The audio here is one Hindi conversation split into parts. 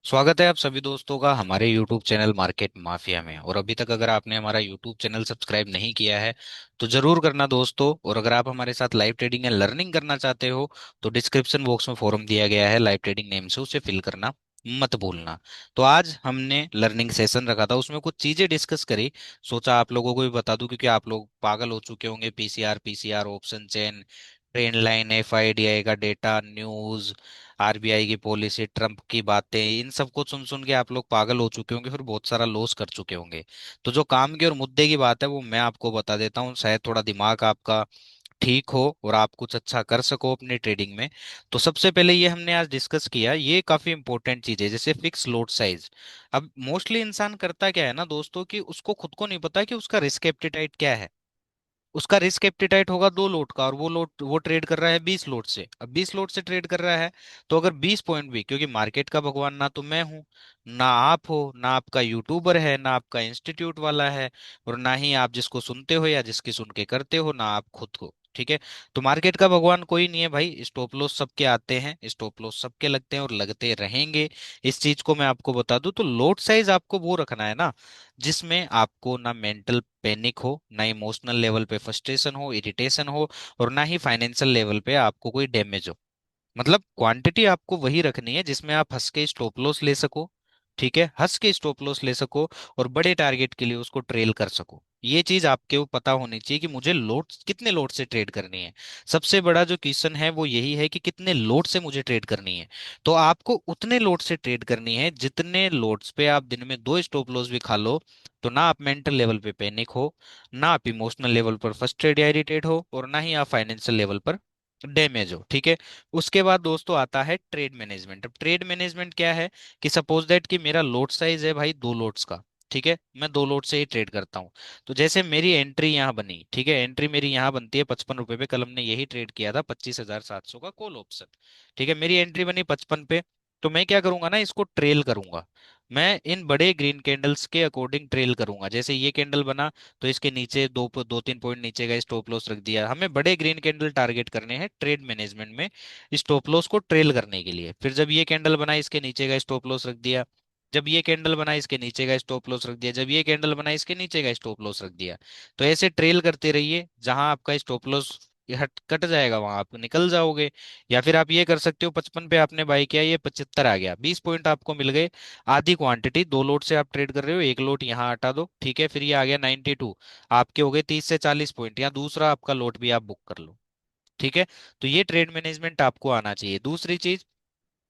स्वागत है आप सभी दोस्तों का हमारे YouTube चैनल मार्केट माफिया में। और अभी तक अगर आपने हमारा YouTube चैनल सब्सक्राइब नहीं किया है तो जरूर करना दोस्तों। और अगर आप हमारे साथ लाइव ट्रेडिंग या लर्निंग करना चाहते हो तो डिस्क्रिप्शन बॉक्स में फॉर्म दिया गया है लाइव ट्रेडिंग नेम से, उसे फिल करना मत भूलना। तो आज हमने लर्निंग सेशन रखा था, उसमें कुछ चीजें डिस्कस करी। सोचा आप लोगों को भी बता दूं, क्योंकि आप लोग पागल हो चुके होंगे PCR option chain, trend line, FIDI का डेटा, न्यूज, आरबीआई की पॉलिसी, ट्रम्प की बातें, इन सबको सुन सुन के आप लोग पागल हो चुके होंगे, फिर बहुत सारा लॉस कर चुके होंगे। तो जो काम की और मुद्दे की बात है वो मैं आपको बता देता हूँ, शायद थोड़ा दिमाग आपका ठीक हो और आप कुछ अच्छा कर सको अपनी ट्रेडिंग में। तो सबसे पहले ये हमने आज डिस्कस किया, ये काफी इंपॉर्टेंट चीज है, जैसे फिक्स लॉट साइज। अब मोस्टली इंसान करता क्या है ना दोस्तों, कि उसको खुद को नहीं पता कि उसका रिस्क एप्टीटाइट क्या है। उसका रिस्क एप्टीटाइट होगा 2 लोट का, और वो ट्रेड कर रहा है 20 लोट से। अब 20 लोट से ट्रेड कर रहा है, तो अगर 20 पॉइंट भी, क्योंकि मार्केट का भगवान ना तो मैं हूं, ना आप हो, ना आपका यूट्यूबर है, ना आपका इंस्टीट्यूट वाला है, और ना ही आप जिसको सुनते हो या जिसकी सुन के करते हो, ना आप खुद को। ठीक है। तो मार्केट का भगवान कोई नहीं है भाई, स्टॉप लॉस सबके आते हैं, स्टॉप लॉस सबके लगते हैं और लगते रहेंगे। इस चीज को मैं आपको बता दूं, तो लोड साइज आपको वो रखना है ना जिसमें आपको ना मेंटल पैनिक हो, ना इमोशनल लेवल पे फ्रस्ट्रेशन हो, इरिटेशन हो, और ना ही फाइनेंशियल लेवल पे आपको कोई डैमेज हो। मतलब क्वांटिटी आपको वही रखनी है जिसमें आप हंस के स्टॉप लॉस ले सको। ठीक है, हंस के स्टॉप लॉस ले सको और बड़े टारगेट के लिए उसको ट्रेल कर सको। ये चीज आपके वो पता होनी चाहिए कि मुझे लोड, कितने लोड से ट्रेड करनी है। सबसे बड़ा जो क्वेश्चन है वो यही है कि कितने लोड से मुझे ट्रेड करनी है। तो आपको उतने लोड से ट्रेड करनी है जितने लोड्स पे आप दिन में 2 स्टॉप लॉस भी खा लो तो ना आप मेंटल लेवल पे पैनिक हो, ना आप इमोशनल लेवल पर फ्रस्ट्रेट या इरिटेट हो, और ना ही आप फाइनेंशियल लेवल पर डैमेज हो। ठीक है। उसके बाद दोस्तों आता है ट्रेड मैनेजमेंट। अब ट्रेड मैनेजमेंट क्या है, कि सपोज दैट कि मेरा लोट साइज है भाई 2 लोट्स का। ठीक है, मैं 2 लोट से ही ट्रेड करता हूँ। तो जैसे मेरी एंट्री यहाँ बनी, ठीक है, एंट्री मेरी यहाँ बनती है 55 रुपए पे, कल हमने यही ट्रेड किया था 25,700 का कॉल ऑप्शन। ठीक है, मेरी एंट्री बनी 55 पे। तो मैं क्या करूंगा ना, इसको ट्रेल करूंगा। मैं इन बड़े ग्रीन कैंडल्स के अकॉर्डिंग ट्रेल करूंगा। जैसे ये कैंडल बना तो इसके नीचे 2-3 पॉइंट नीचे का स्टॉप लॉस रख दिया। हमें बड़े ग्रीन कैंडल टारगेट करने हैं ट्रेड मैनेजमेंट में, स्टॉप लॉस को ट्रेल करने के लिए। फिर जब ये कैंडल बना इसके नीचे का स्टॉप लॉस रख दिया, जब ये कैंडल बना इसके नीचे का स्टॉप लॉस रख दिया, जब ये कैंडल बना इसके नीचे का स्टॉप लॉस रख दिया। तो ऐसे ट्रेल करते रहिए, जहां आपका स्टॉप लॉस हट कट जाएगा वहां आप निकल जाओगे। या फिर आप ये कर सकते हो, 55 पे आपने बाई किया, ये 75 आ गया, 20 पॉइंट आपको मिल गए। आधी क्वांटिटी 2 लोट से आप ट्रेड कर रहे हो, 1 लोट यहाँ हटा दो। ठीक है, फिर ये आ गया 92, आपके हो गए 30 से 40 पॉइंट, या दूसरा आपका लोट भी आप बुक कर लो। ठीक है। तो ये ट्रेड मैनेजमेंट आपको आना चाहिए। दूसरी चीज,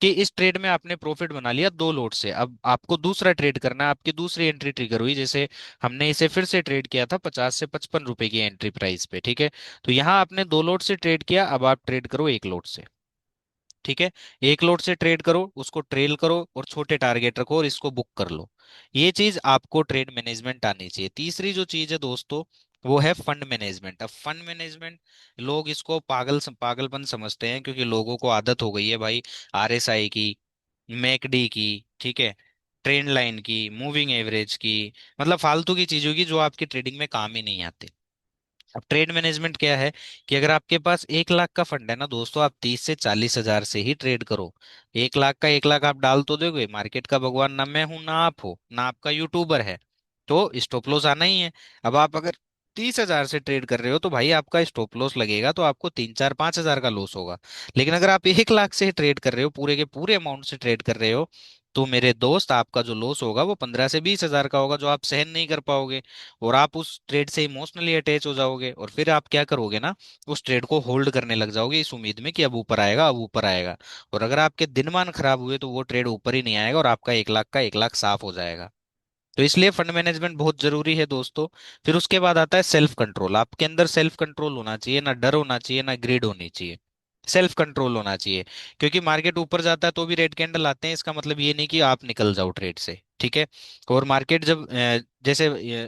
कि इस ट्रेड में आपने प्रॉफिट बना लिया 2 लोट से, अब आपको दूसरा ट्रेड करना है, आपकी दूसरी एंट्री ट्रिगर हुई। जैसे हमने इसे फिर से ट्रेड किया था 50 से 55 रुपए की एंट्री प्राइस पे। ठीक है, तो यहाँ आपने 2 लोट से ट्रेड किया, अब आप ट्रेड करो 1 लोट से। ठीक है, 1 लोट से ट्रेड करो, उसको ट्रेल करो और छोटे टारगेट रखो और इसको बुक कर लो। ये चीज आपको ट्रेड मैनेजमेंट आनी चाहिए। तीसरी जो चीज है दोस्तों, वो है फंड मैनेजमेंट। अब फंड मैनेजमेंट, लोग इसको पागलपन समझते हैं, क्योंकि लोगों को आदत हो गई है भाई आरएसआई की, मैकडी की, ठीक है, ट्रेंड लाइन की, मूविंग एवरेज की, मतलब फालतू की चीजों की जो आपकी ट्रेडिंग में काम ही नहीं आते। अब ट्रेड मैनेजमेंट क्या है, कि अगर आपके पास 1 लाख का फंड है ना दोस्तों, आप 30 से 40 हजार से ही ट्रेड करो। 1 लाख का 1 लाख आप डाल तो दोगे, मार्केट का भगवान ना मैं हूं, ना आप हो, ना आपका यूट्यूबर है, तो स्टॉप लॉस आना ही है। अब आप अगर 30 हजार से ट्रेड कर रहे हो तो भाई आपका स्टॉप लॉस लगेगा, तो आपको 3-4-5 हजार का लॉस होगा। लेकिन अगर आप 1 लाख से ट्रेड कर रहे हो, पूरे के पूरे अमाउंट से ट्रेड कर रहे हो, तो मेरे दोस्त आपका जो लॉस होगा वो 15 से 20 हजार का होगा, जो आप सहन नहीं कर पाओगे। और आप उस ट्रेड से इमोशनली अटैच हो जाओगे, और फिर आप क्या करोगे ना, उस ट्रेड को होल्ड करने लग जाओगे इस उम्मीद में कि अब ऊपर आएगा, अब ऊपर आएगा। और अगर आपके दिन मान खराब हुए तो वो ट्रेड ऊपर ही नहीं आएगा और आपका 1 लाख का 1 लाख साफ हो जाएगा। तो इसलिए फंड मैनेजमेंट बहुत जरूरी है दोस्तों। फिर उसके बाद आता है सेल्फ कंट्रोल। आपके अंदर सेल्फ कंट्रोल होना चाहिए, ना डर होना चाहिए, ना ग्रीड होनी चाहिए, सेल्फ कंट्रोल होना चाहिए। क्योंकि मार्केट ऊपर जाता है तो भी रेड कैंडल आते हैं, इसका मतलब ये नहीं कि आप निकल जाओ ट्रेड से। ठीक है। और मार्केट जब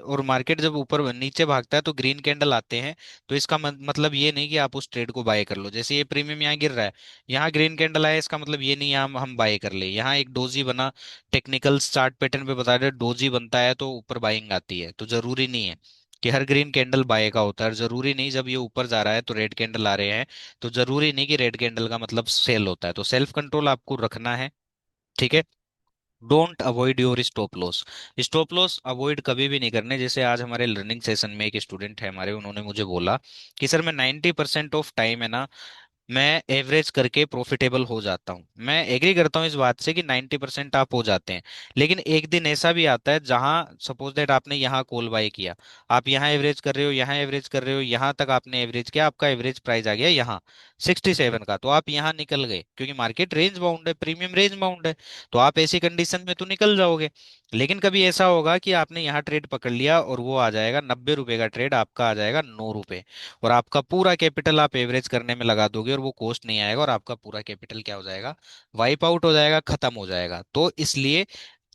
और मार्केट जब ऊपर नीचे भागता है तो ग्रीन कैंडल आते हैं, तो इसका मतलब ये नहीं कि आप उस ट्रेड को बाय कर लो। जैसे ये प्रीमियम यहाँ गिर रहा है, यहाँ ग्रीन कैंडल आया, इसका मतलब ये नहीं है हम बाय कर ले। यहाँ एक डोजी बना, टेक्निकल चार्ट पैटर्न पे बता रहे डोजी बनता है तो ऊपर बाइंग आती है, तो जरूरी नहीं है कि हर ग्रीन कैंडल बाय का होता है। जरूरी नहीं जब ये ऊपर जा रहा है तो रेड कैंडल आ रहे हैं, तो जरूरी नहीं कि रेड कैंडल का मतलब सेल होता है। तो सेल्फ कंट्रोल आपको रखना है। ठीक है। Don't avoid your stop loss. Stop loss avoid कभी भी नहीं करने। जैसे आज हमारे लर्निंग सेशन में एक स्टूडेंट है हमारे, उन्होंने मुझे बोला कि सर मैं 90% ऑफ टाइम है ना, मैं एवरेज करके प्रॉफिटेबल हो जाता हूं। मैं एग्री करता हूं इस बात से कि 90% आप हो जाते हैं, लेकिन एक दिन ऐसा भी आता है जहां सपोज दैट आपने यहाँ कॉल बाय किया, आप यहाँ एवरेज कर रहे हो, यहाँ एवरेज कर रहे हो, यहाँ तक आपने एवरेज किया, आपका एवरेज प्राइस आ गया यहाँ 67 का, तो आप यहाँ निकल गए क्योंकि मार्केट रेंज बाउंड है, प्रीमियम रेंज बाउंड है, तो आप ऐसी कंडीशन में तो निकल जाओगे। लेकिन कभी ऐसा होगा कि आपने यहाँ ट्रेड पकड़ लिया और वो आ जाएगा 90 रुपए का ट्रेड, आपका आ जाएगा 9 रुपए, और आपका पूरा कैपिटल आप एवरेज करने में लगा दोगे और वो कॉस्ट नहीं आएगा, और आपका पूरा कैपिटल क्या हो जाएगा, वाइप आउट हो जाएगा, खत्म हो जाएगा। तो इसलिए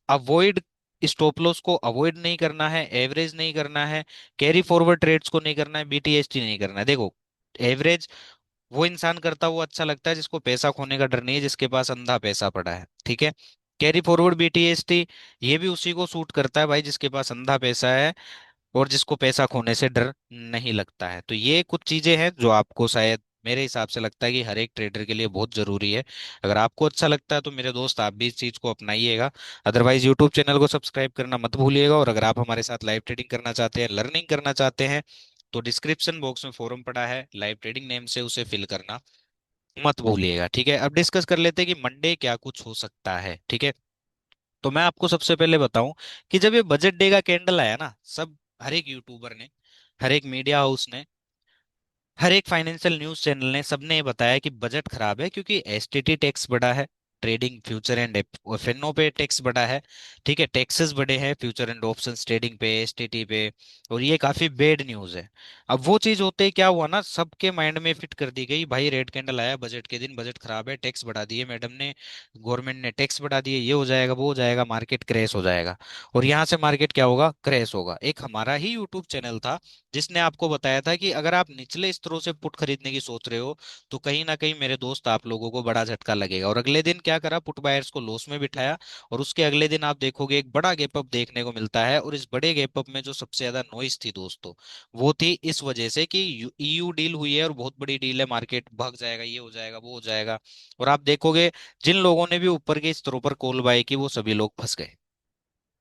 अवॉइड, स्टॉप लॉस को अवॉइड नहीं करना है, एवरेज नहीं करना है, कैरी फॉरवर्ड ट्रेड्स को नहीं करना है, बीटीएसटी नहीं करना है। देखो, एवरेज वो इंसान करता हुआ अच्छा लगता है जिसको पैसा खोने का डर नहीं है, जिसके पास अंधा पैसा पड़ा है, ठीक है। कैरी फॉरवर्ड बीटीएसटी ये भी उसी को सूट करता है भाई जिसके पास अंधा पैसा है और जिसको पैसा खोने से डर नहीं लगता है। तो ये कुछ चीजें हैं जो आपको शायद मेरे हिसाब से लगता है कि हर एक ट्रेडर के लिए बहुत जरूरी है। अगर आपको अच्छा लगता है तो मेरे दोस्त आप भी इस चीज को अपनाइएगा। अदरवाइज यूट्यूब चैनल को सब्सक्राइब करना मत भूलिएगा, और अगर आप हमारे साथ लाइव ट्रेडिंग करना चाहते हैं, लर्निंग करना चाहते हैं, तो डिस्क्रिप्शन बॉक्स में फॉरम पड़ा है लाइव ट्रेडिंग नेम से, उसे फिल करना मत भूलिएगा। ठीक है, अब डिस्कस कर लेते हैं कि मंडे क्या कुछ हो सकता है। ठीक है, तो मैं आपको सबसे पहले बताऊं कि जब ये बजट डे का कैंडल आया ना, सब हर एक यूट्यूबर ने, हर एक मीडिया हाउस ने, हर एक फाइनेंशियल न्यूज चैनल ने, सबने ये बताया कि बजट खराब है क्योंकि एसटीटी टैक्स बढ़ा है, ट्रेडिंग फ्यूचर एंड एफएनओ पे टैक्स बढ़ा है, ठीक है, टैक्सेस बढ़े हैं फ्यूचर एंड ऑप्शंस ट्रेडिंग पे, एसटीटी पे, और ये काफी बेड न्यूज है। अब वो चीज होते ही क्या हुआ ना, सबके माइंड में फिट कर दी गई, भाई रेड कैंडल आया बजट के दिन, बजट खराब है, टैक्स बढ़ा दिए मैडम ने, गवर्नमेंट ने टैक्स बढ़ा दिए, ये हो जाएगा वो हो जाएगा, मार्केट क्रैश हो जाएगा। और यहाँ से मार्केट क्या होगा, क्रैश होगा। एक हमारा ही यूट्यूब चैनल था जिसने आपको बताया था कि अगर आप निचले स्तरों से पुट खरीदने की सोच रहे हो तो कहीं ना कहीं मेरे दोस्त आप लोगों को बड़ा झटका लगेगा। और अगले दिन क्या करा, पुट बायर्स को लॉस में बिठाया, और उसके अगले दिन आप देखोगे एक बड़ा गैप अप देखने को मिलता है। और इस बड़े गैप अप में जो सबसे ज्यादा नॉइस थी दोस्तों, वो थी इस वजह से कि ईयू डील हुई है और बहुत बड़ी डील है, मार्केट भाग जाएगा, ये हो जाएगा वो हो जाएगा। और आप देखोगे जिन लोगों ने भी ऊपर के स्तरों पर कॉल बाय की वो सभी लोग फंस गए।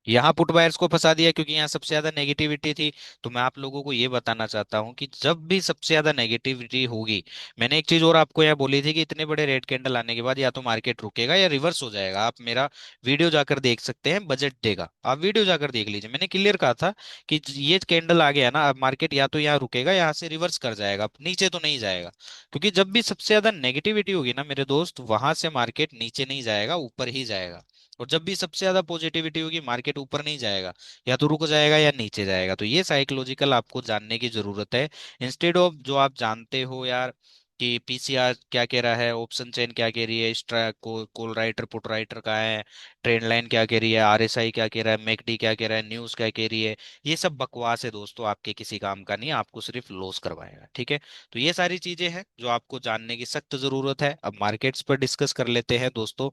यहाँ पुट बायर्स को फंसा दिया क्योंकि यहाँ सबसे ज्यादा नेगेटिविटी थी। तो मैं आप लोगों को ये बताना चाहता हूँ कि जब भी सबसे ज्यादा नेगेटिविटी होगी, मैंने एक चीज और आपको यहाँ बोली थी कि इतने बड़े रेड कैंडल आने के बाद या तो मार्केट रुकेगा या रिवर्स हो जाएगा। आप मेरा वीडियो जाकर देख सकते हैं, बजट देगा, आप वीडियो जाकर देख लीजिए, मैंने क्लियर कहा था कि ये कैंडल आ गया ना, अब मार्केट या तो यहाँ रुकेगा, यहाँ से रिवर्स कर जाएगा, नीचे तो नहीं जाएगा। क्योंकि जब भी सबसे ज्यादा नेगेटिविटी होगी ना मेरे दोस्त, वहां से मार्केट नीचे नहीं जाएगा, ऊपर ही जाएगा। और जब भी सबसे ज्यादा पॉजिटिविटी होगी, मार्केट ऊपर नहीं जाएगा, या तो रुक जाएगा या नीचे जाएगा। तो ये साइकोलॉजिकल आपको जानने की जरूरत है, इंस्टेड ऑफ जो आप जानते हो यार कि पीसीआर क्या कह रहा है, ऑप्शन चेन क्या कह रही है, straw call writer put writer का है, ट्रेंड लाइन क्या कह रही है, आरएसआई क्या कह रहा है, मैकडी क्या कह रहा है, न्यूज क्या कह रही है, ये सब बकवास है दोस्तों, आपके किसी काम का नहीं है, आपको सिर्फ लॉस करवाएगा। ठीक है, तो ये सारी चीजें हैं जो आपको जानने की सख्त जरूरत है। अब मार्केट्स पर डिस्कस कर लेते हैं दोस्तों।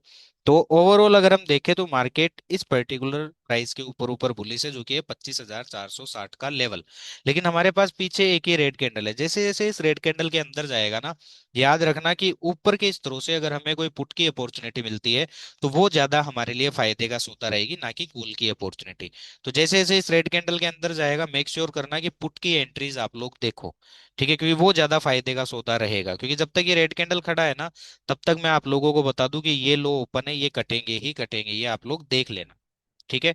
तो ओवरऑल अगर हम देखें तो मार्केट इस पर्टिकुलर प्राइस के ऊपर ऊपर बुलिश है, जो कि है 25,460 का लेवल। लेकिन हमारे पास पीछे एक ही रेड कैंडल है, जैसे जैसे इस रेड कैंडल के अंदर जाएगा ना, याद रखना कि ऊपर के स्तरों से अगर हमें कोई पुट की अपॉर्चुनिटी मिलती है तो वो ज्यादा हमारे लिए फायदे का सौदा रहेगी, ना कि कॉल की अपॉर्चुनिटी। तो जैसे जैसे इस रेड कैंडल के अंदर जाएगा, मेक श्योर करना कि पुट की एंट्रीज आप लोग देखो, ठीक है, क्योंकि वो ज्यादा फायदे का सौदा रहेगा। क्योंकि जब तक ये रेड कैंडल खड़ा है ना, तब तक मैं आप लोगों को बता दूं कि ये लो ओपन है, ये कटेंगे ही कटेंगे, ये आप लोग देख लेना। ठीक है,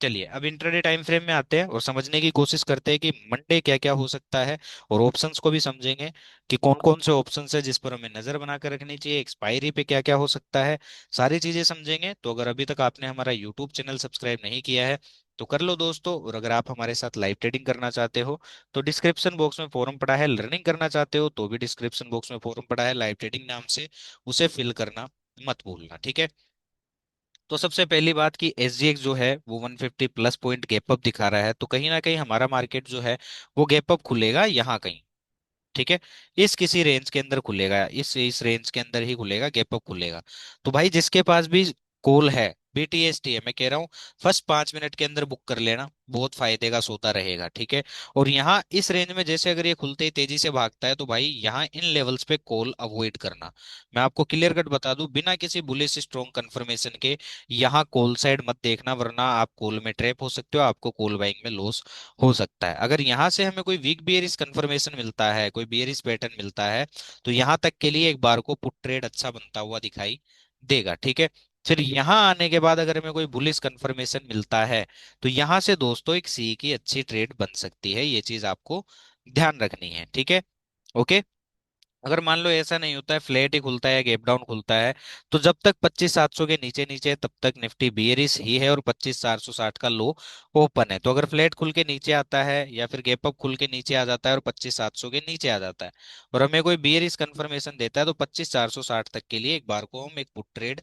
चलिए अब इंट्राडे टाइम फ्रेम में आते हैं और समझने की कोशिश करते हैं कि मंडे क्या क्या हो सकता है, और ऑप्शंस को भी समझेंगे कि कौन कौन से ऑप्शंस है जिस पर हमें नजर बनाकर रखनी चाहिए, एक्सपायरी पे क्या क्या हो सकता है, सारी चीजें समझेंगे। तो अगर अभी तक आपने हमारा यूट्यूब चैनल सब्सक्राइब नहीं किया है तो कर लो दोस्तों, और अगर आप हमारे साथ लाइव ट्रेडिंग करना चाहते हो तो डिस्क्रिप्शन बॉक्स में फॉरम पड़ा है, लर्निंग करना चाहते हो तो भी डिस्क्रिप्शन बॉक्स में फॉरम पड़ा है लाइव ट्रेडिंग नाम से, उसे फिल करना मत भूलना। ठीक है, तो सबसे पहली बात कि एसजीएक्स जो है वो 150 प्लस पॉइंट गैप अप दिखा रहा है, तो कहीं ना कहीं हमारा मार्केट जो है वो गैप अप खुलेगा यहाँ कहीं। ठीक है, इस किसी रेंज के अंदर खुलेगा, इस रेंज के अंदर ही खुलेगा, गैप अप खुलेगा। तो भाई जिसके पास भी कॉल है, BTST है, मैं कह रहा हूँ फर्स्ट 5 मिनट के अंदर बुक कर लेना, बहुत फायदे का सौदा रहेगा, ठीक है। और यहाँ इस रेंज में जैसे अगर ये खुलते ही तेजी से भागता है तो भाई यहाँ इन लेवल्स पे कॉल अवॉइड करना। मैं आपको क्लियर कट बता दूं, बिना किसी बुलिश स्ट्रॉन्ग कंफर्मेशन के यहाँ कॉल साइड मत देखना, वरना आप कॉल में ट्रैप हो सकते हो, आपको कॉल बाइंग में लॉस हो सकता है। अगर यहाँ से हमें कोई वीक बियरिश कंफर्मेशन मिलता है, कोई बियरिश पैटर्न मिलता है, तो यहाँ तक के लिए एक बार को पुट ट्रेड अच्छा बनता हुआ दिखाई देगा, ठीक है। फिर यहाँ आने के बाद अगर हमें कोई बुलिश कंफर्मेशन मिलता है, तो यहाँ से दोस्तों एक सी की अच्छी ट्रेड बन सकती है, ये चीज आपको ध्यान रखनी है, ठीक है। ओके। अगर मान लो ऐसा नहीं होता है, फ्लैट ही खुलता है, गैप डाउन खुलता है, तो जब तक 25,700 के नीचे नीचे है, तब तक निफ्टी बियरिश ही है और 25,460 का लो ओपन है। तो अगर फ्लैट खुल के नीचे आता है या फिर गैप अप खुल के नीचे आ जाता है और 25,700 के नीचे आ जाता है और हमें कोई बियरिश कंफर्मेशन देता है, तो 25,460 तक के लिए एक बार को हम एक पुट ट्रेड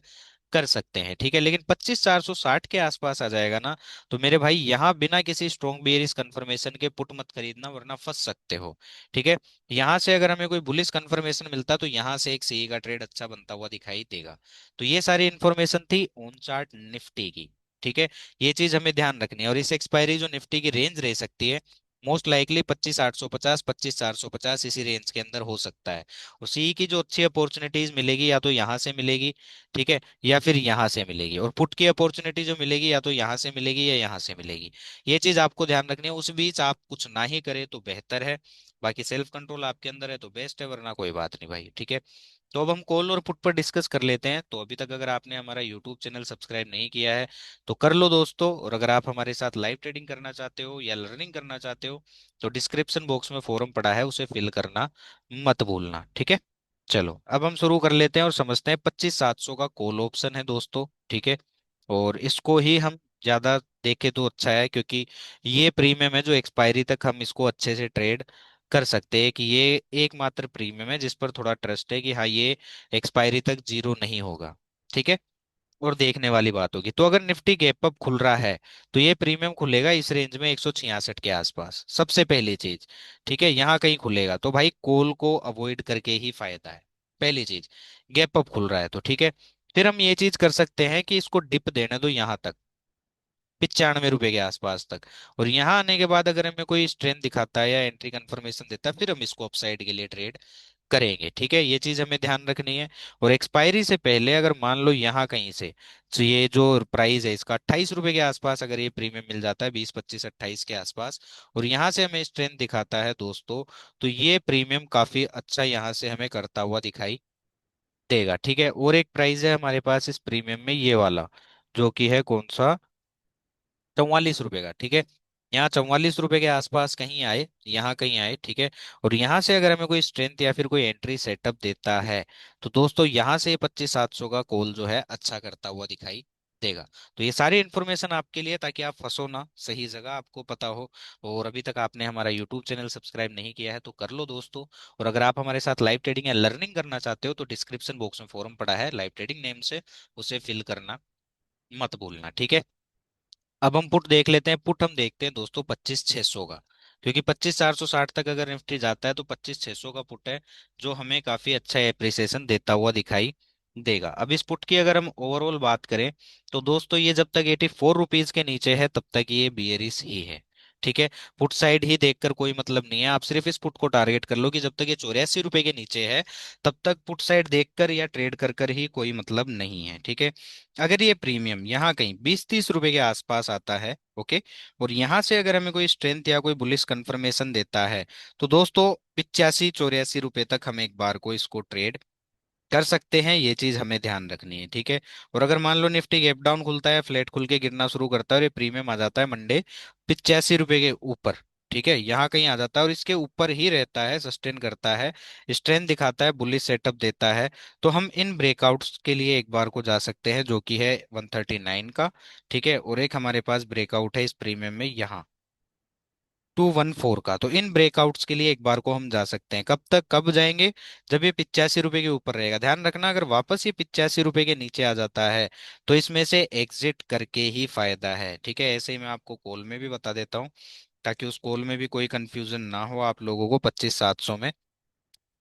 कर सकते हैं, ठीक है। लेकिन 25,460 के आसपास आ जाएगा ना, तो मेरे भाई यहाँ बिना किसी स्ट्रॉन्ग बेयरिश कंफर्मेशन के पुट मत खरीदना, वरना फंस सकते हो, ठीक है। यहाँ से अगर हमें कोई बुलिश कंफर्मेशन मिलता तो यहाँ से एक सीई का ट्रेड अच्छा बनता हुआ दिखाई देगा। तो ये सारी इंफॉर्मेशन थी ऑन चार्ट निफ्टी की, ठीक है। ये चीज हमें ध्यान रखनी है। और इस एक्सपायरी जो निफ्टी की रेंज रह सकती है, मोस्ट लाइकली 25,850, 25,450 इसी रेंज के अंदर हो सकता है। उसी की जो अच्छी अपॉर्चुनिटीज मिलेगी या तो यहाँ से मिलेगी, ठीक है, या फिर यहाँ से मिलेगी। और पुट की अपॉर्चुनिटी जो मिलेगी या तो यहाँ से मिलेगी या यहाँ से मिलेगी। ये चीज आपको ध्यान रखनी है। उस बीच आप कुछ ना ही करें तो बेहतर है। बाकी सेल्फ कंट्रोल आपके अंदर है तो बेस्ट है, वरना कोई बात नहीं भाई, ठीक है। तो अब हम कॉल और पुट पर डिस्कस कर लेते हैं। तो अभी तक अगर आपने हमारा यूट्यूब चैनल सब्सक्राइब नहीं किया है तो कर लो दोस्तों। और अगर आप हमारे साथ लाइव ट्रेडिंग करना चाहते हो या लर्निंग करना चाहते हो, तो डिस्क्रिप्शन बॉक्स में फॉर्म पड़ा है, उसे फिल करना मत भूलना, ठीक है। चलो अब हम शुरू कर लेते हैं और समझते हैं। 25,700 का कॉल ऑप्शन है दोस्तों, ठीक है। और इसको ही हम ज्यादा देखें तो अच्छा है, क्योंकि ये प्रीमियम है जो एक्सपायरी तक हम इसको अच्छे से ट्रेड कर सकते हैं, कि ये एकमात्र प्रीमियम है जिस पर थोड़ा ट्रस्ट है कि हाँ ये एक्सपायरी तक जीरो नहीं होगा, ठीक है। और देखने वाली बात होगी, तो अगर निफ्टी गैप अप खुल रहा है तो ये प्रीमियम खुलेगा इस रेंज में 166 के आसपास, सबसे पहली चीज, ठीक है। यहाँ कहीं खुलेगा तो भाई कॉल को अवॉइड करके ही फायदा है, पहली चीज। गैप अप खुल रहा है तो ठीक है। फिर हम ये चीज कर सकते हैं कि इसको डिप देने दो यहाँ तक, 95 रुपए के आसपास तक। और यहाँ आने के बाद अगर हमें कोई स्ट्रेंथ दिखाता है या एंट्री कंफर्मेशन देता है, फिर हम इसको अपसाइड के लिए ट्रेड करेंगे, ठीक है। ये चीज हमें ध्यान रखनी है। और एक्सपायरी से पहले अगर मान लो यहाँ कहीं से, तो ये जो प्राइस है इसका 28 रुपए के आसपास अगर ये प्रीमियम मिल जाता है, 20, 25, 28 के आसपास, और यहाँ से हमें स्ट्रेंथ दिखाता है दोस्तों, तो ये प्रीमियम काफी अच्छा यहाँ से हमें करता हुआ दिखाई देगा, ठीक है। और एक प्राइस है हमारे पास इस प्रीमियम में, ये वाला, जो कि है कौन सा, 44 रुपए का, ठीक है। यहाँ 44 रुपए के आसपास कहीं आए, यहाँ कहीं आए, ठीक है। और यहाँ से अगर हमें कोई स्ट्रेंथ या फिर कोई एंट्री सेटअप देता है, तो दोस्तों यहाँ से 25,700 का कॉल जो है अच्छा करता हुआ दिखाई देगा। तो ये सारी इन्फॉर्मेशन आपके लिए, ताकि आप फंसो ना, सही जगह आपको पता हो। और अभी तक आपने हमारा यूट्यूब चैनल सब्सक्राइब नहीं किया है तो कर लो दोस्तों। और अगर आप हमारे साथ लाइव ट्रेडिंग या लर्निंग करना चाहते हो, तो डिस्क्रिप्शन बॉक्स में फॉर्म पड़ा है लाइव ट्रेडिंग नेम से, उसे फिल करना मत भूलना, ठीक है। अब हम पुट देख लेते हैं। पुट हम देखते हैं दोस्तों 25,600 का, क्योंकि 25,460 तक अगर निफ्टी जाता है तो 25,600 का पुट है, जो हमें काफी अच्छा एप्रिसिएशन देता हुआ दिखाई देगा। अब इस पुट की अगर हम ओवरऑल बात करें, तो दोस्तों ये जब तक 84 रुपीज के नीचे है तब तक ये बियरिश ही है, ठीक है। पुट साइड ही देखकर कोई मतलब नहीं है, आप सिर्फ इस पुट को टारगेट कर लो कि जब तक ये 84 रुपए के नीचे है तब तक पुट साइड देखकर या ट्रेड कर कर ही कोई मतलब नहीं है, ठीक है। अगर ये प्रीमियम यहाँ कहीं 20, 30 रुपए के आसपास आता है, ओके, और यहाँ से अगर हमें कोई स्ट्रेंथ या कोई बुलिश कंफर्मेशन देता है, तो दोस्तों 85, 84 रुपए तक हम एक बार को इसको ट्रेड कर सकते हैं। ये चीज हमें ध्यान रखनी है, ठीक है। और अगर मान लो निफ्टी गैप डाउन खुलता है, फ्लैट खुल के गिरना शुरू करता है और ये प्रीमियम आ जाता है मंडे 85 रुपए के ऊपर, ठीक है, यहाँ कहीं आ जाता है और इसके ऊपर ही रहता है, सस्टेन करता है, स्ट्रेंथ दिखाता है, बुलिश सेटअप देता है, तो हम इन ब्रेकआउट्स के लिए एक बार को जा सकते हैं, जो कि है 139 का, ठीक है। और एक हमारे पास ब्रेकआउट है इस प्रीमियम में यहाँ 214 का। तो इन ब्रेकआउट्स के लिए एक बार को हम जा सकते हैं। कब तक, कब जाएंगे, जब ये 85 रुपए के ऊपर रहेगा। ध्यान रखना, अगर वापस ये 85 रुपए के नीचे आ जाता है तो इसमें से एग्जिट करके ही फायदा है, ठीक है। ऐसे ही मैं आपको कॉल में भी बता देता हूँ, ताकि उस कॉल में भी कोई कंफ्यूजन ना हो आप लोगों को 25,700 में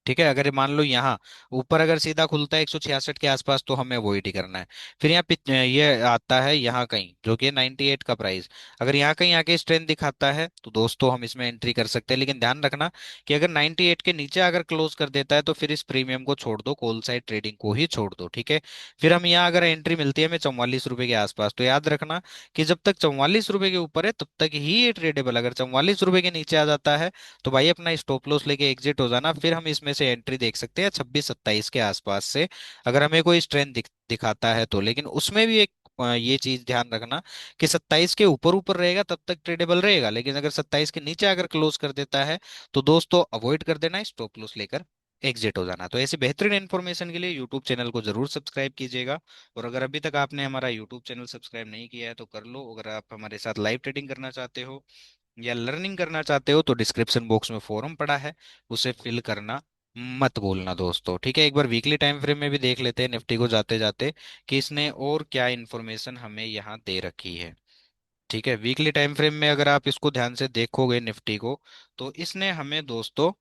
ठीक है, अगर मान लो यहाँ ऊपर अगर सीधा खुलता है 166 के आसपास, तो हमें वही ही करना है। फिर यहाँ ये आता है यहाँ कहीं, जो कि 98 का प्राइस। अगर यहाँ कहीं आके स्ट्रेंथ दिखाता है तो दोस्तों हम इसमें एंट्री कर सकते हैं, लेकिन ध्यान रखना कि अगर 98 के नीचे अगर क्लोज कर देता है तो फिर इस प्रीमियम को छोड़ दो, कॉल साइड ट्रेडिंग को ही छोड़ दो, ठीक है। फिर हम यहाँ अगर एंट्री मिलती है हमें 44 रुपए के आसपास, तो याद रखना कि जब तक 44 रुपए के ऊपर है तब तक ही ये ट्रेडेबल। अगर 44 रुपए के नीचे आ जाता है तो भाई अपना स्टॉप लॉस लेके एग्जिट हो जाना। फिर हम इसमें से एंट्री देख सकते हैं 26-27 के आसपास से, अगर हमें कोई स्ट्रेंथ दिखाता है तो। लेकिन उसमें भी एक ये चीज ध्यान रखना कि 27 के ऊपर ऊपर रहेगा तब तक ट्रेडेबल रहेगा, लेकिन अगर 27 के नीचे अगर क्लोज कर देता है तो दोस्तों अवॉइड कर देना, स्टॉप लॉस लेकर एग्जिट हो जाना। तो ऐसी बेहतरीन इन्फॉर्मेशन के लिए यूट्यूब चैनल को जरूर सब्सक्राइब कीजिएगा। और अगर अभी तक आपने हमारा यूट्यूब चैनल सब्सक्राइब नहीं किया है तो कर लो। अगर आप हमारे साथ लाइव ट्रेडिंग करना चाहते हो या लर्निंग करना चाहते हो तो डिस्क्रिप्शन बॉक्स में फॉर्म पड़ा है, उसे फिल करना मत भूलना दोस्तों, ठीक है। एक बार वीकली टाइम फ्रेम में भी देख लेते हैं निफ्टी को जाते जाते कि इसने और क्या इन्फॉर्मेशन हमें यहाँ दे रखी है। ठीक है, वीकली टाइम फ्रेम में अगर आप इसको ध्यान से देखोगे निफ्टी को, तो इसने हमें दोस्तों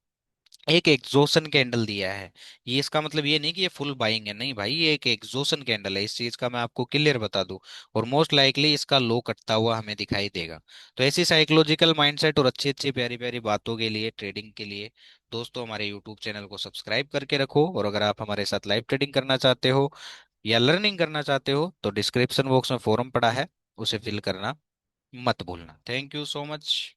एक एग्जॉशन कैंडल दिया है। ये इसका मतलब ये नहीं कि ये फुल बाइंग है, नहीं भाई, ये एक एग्जॉशन कैंडल है, इस चीज का मैं आपको क्लियर बता दूं। और मोस्ट लाइकली इसका लो कटता हुआ हमें दिखाई देगा। तो ऐसी साइकोलॉजिकल माइंडसेट और अच्छी अच्छी प्यारी प्यारी बातों के लिए, ट्रेडिंग के लिए दोस्तों हमारे यूट्यूब चैनल को सब्सक्राइब करके रखो। और अगर आप हमारे साथ लाइव ट्रेडिंग करना चाहते हो या लर्निंग करना चाहते हो तो डिस्क्रिप्शन बॉक्स में फॉर्म पड़ा है, उसे फिल करना मत भूलना। Thank you so much.